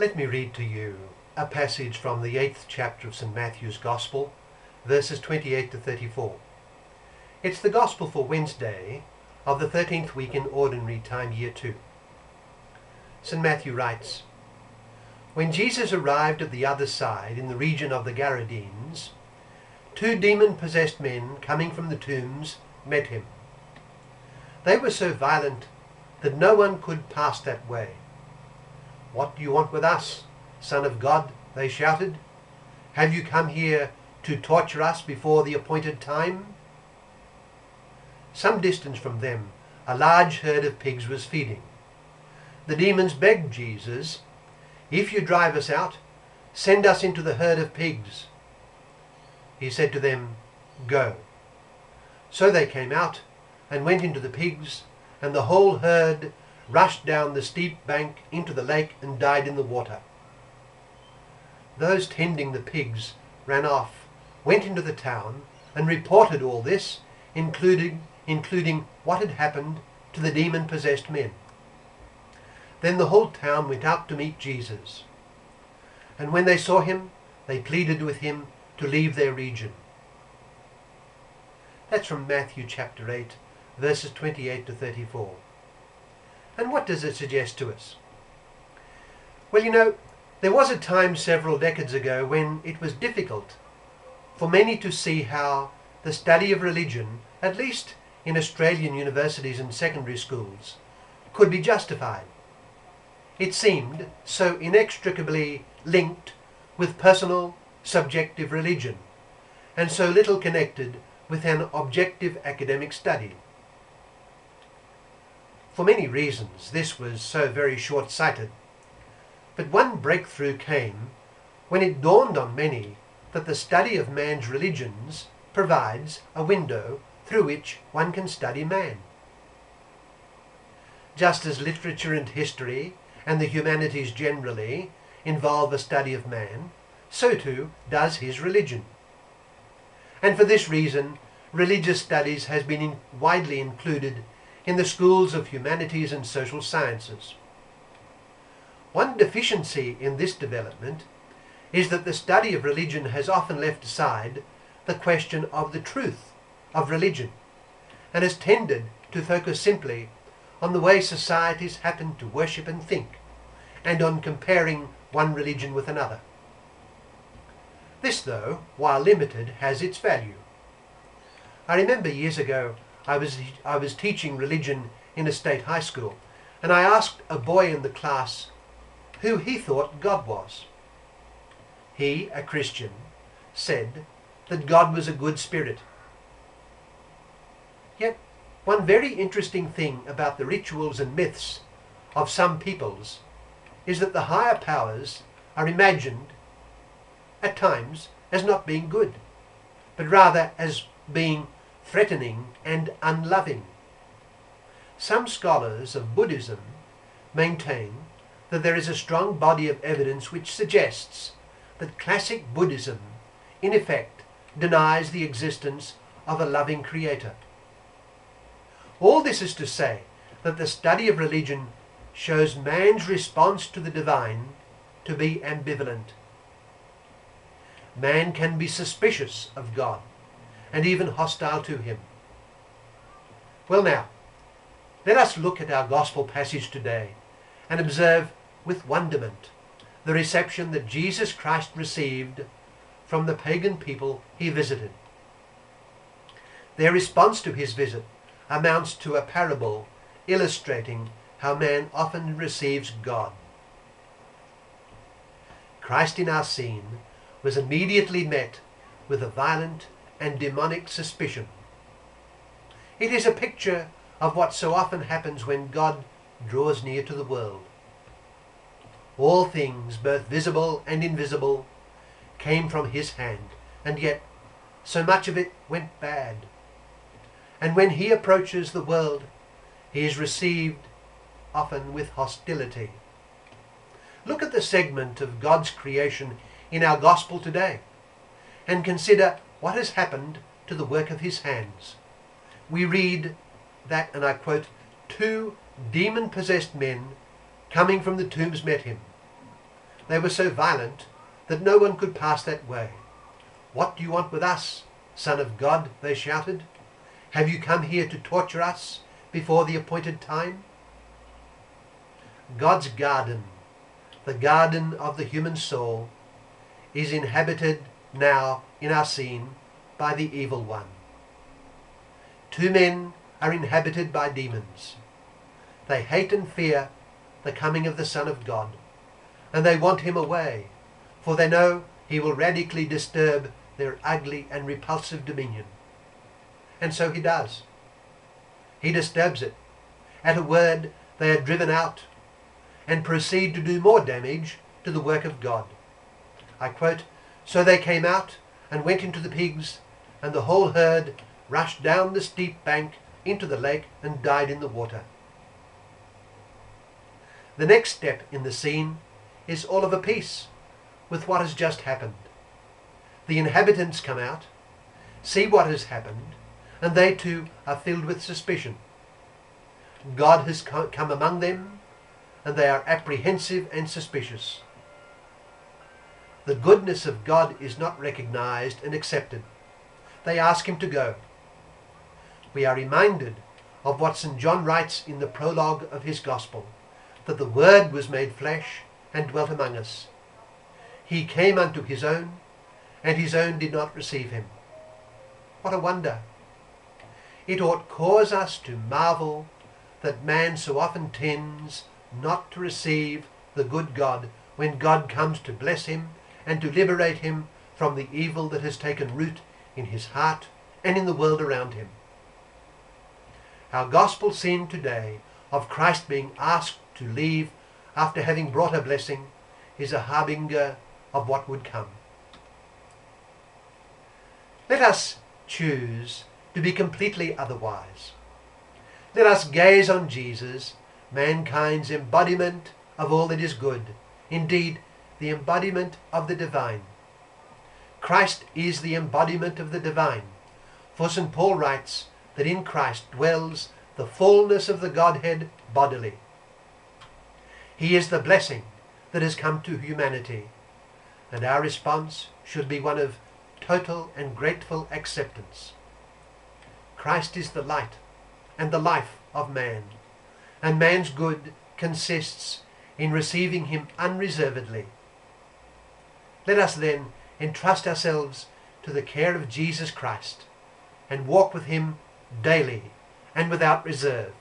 Let me read to you a passage from the 8th chapter of St. Matthew's Gospel, verses 28 to 34. It's the Gospel for Wednesday of the 13th week in Ordinary Time, Year 2. St. Matthew writes, "When Jesus arrived at the other side, in the region of the Gadarenes, 2 demon-possessed men coming from the tombs met him. They were so violent that no one could pass that way. 'What do you want with us, Son of God?' they shouted. 'Have you come here to torture us before the appointed time?' Some distance from them, a large herd of pigs was feeding. The demons begged Jesus, 'If you drive us out, send us into the herd of pigs.' He said to them, 'Go.' So they came out and went into the pigs, and the whole herd rushed down the steep bank into the lake and died in the water. Those tending the pigs ran off, went into the town, and reported all this, including what had happened to the demon-possessed men. Then the whole town went out to meet Jesus. And when they saw him, they pleaded with him to leave their region." That's from Matthew chapter 8, verses 28 to 34. And what does it suggest to us? Well, there was a time several decades ago when it was difficult for many to see how the study of religion, at least in Australian universities and secondary schools, could be justified. It seemed so inextricably linked with personal, subjective religion, and so little connected with an objective academic study. For many reasons, this was so very short-sighted. But one breakthrough came when it dawned on many that the study of man's religions provides a window through which one can study man. Just as literature and history and the humanities generally involve a study of man, so too does his religion. And for this reason, religious studies has been widely included in the schools of humanities and social sciences. One deficiency in this development is that the study of religion has often left aside the question of the truth of religion, and has tended to focus simply on the way societies happen to worship and think, and on comparing one religion with another. This, though, while limited, has its value. I remember years ago I was teaching religion in a state high school, and I asked a boy in the class who he thought God was. He, a Christian, said that God was a good spirit. Yet, one very interesting thing about the rituals and myths of some peoples is that the higher powers are imagined at times as not being good, but rather as being threatening and unloving. Some scholars of Buddhism maintain that there is a strong body of evidence which suggests that classic Buddhism, in effect, denies the existence of a loving creator. All this is to say that the study of religion shows man's response to the divine to be ambivalent. Man can be suspicious of God and even hostile to him. Well now, let us look at our gospel passage today and observe with wonderment the reception that Jesus Christ received from the pagan people he visited. Their response to his visit amounts to a parable illustrating how man often receives God. Christ in our scene was immediately met with a violent and demonic suspicion. It is a picture of what so often happens when God draws near to the world. All things, both visible and invisible, came from his hand, and yet so much of it went bad. And when he approaches the world, he is received often with hostility. Look at the segment of God's creation in our gospel today, and consider what has happened to the work of his hands. We read that, and I quote, 2 demon-possessed men coming from the tombs met him. They were so violent that no one could pass that way. "What do you want with us, Son of God?" they shouted. "Have you come here to torture us before the appointed time?" God's garden, the garden of the human soul, is inhabited now in our scene by the evil one. Two men are inhabited by demons. They hate and fear the coming of the Son of God, and they want him away, for they know he will radically disturb their ugly and repulsive dominion. And so he does. He disturbs it. At a word, they are driven out and proceed to do more damage to the work of God. I quote, "So they came out and went into the pigs, and the whole herd rushed down the steep bank into the lake and died in the water." The next step in the scene is all of a piece with what has just happened. The inhabitants come out, see what has happened, and they too are filled with suspicion. God has come among them, and they are apprehensive and suspicious. The goodness of God is not recognized and accepted. They ask him to go. We are reminded of what St. John writes in the prologue of his Gospel, that the Word was made flesh and dwelt among us. He came unto his own, and his own did not receive him. What a wonder! It ought cause us to marvel that man so often tends not to receive the good God when God comes to bless him and to liberate him from the evil that has taken root in his heart and in the world around him. Our gospel scene today of Christ being asked to leave after having brought a blessing is a harbinger of what would come. Let us choose to be completely otherwise. Let us gaze on Jesus, mankind's embodiment of all that is good, indeed the embodiment of the divine. Christ is the embodiment of the divine, for St. Paul writes that in Christ dwells the fullness of the Godhead bodily. He is the blessing that has come to humanity, and our response should be one of total and grateful acceptance. Christ is the light and the life of man, and man's good consists in receiving him unreservedly. Let us then entrust ourselves to the care of Jesus Christ and walk with him daily and without reserve.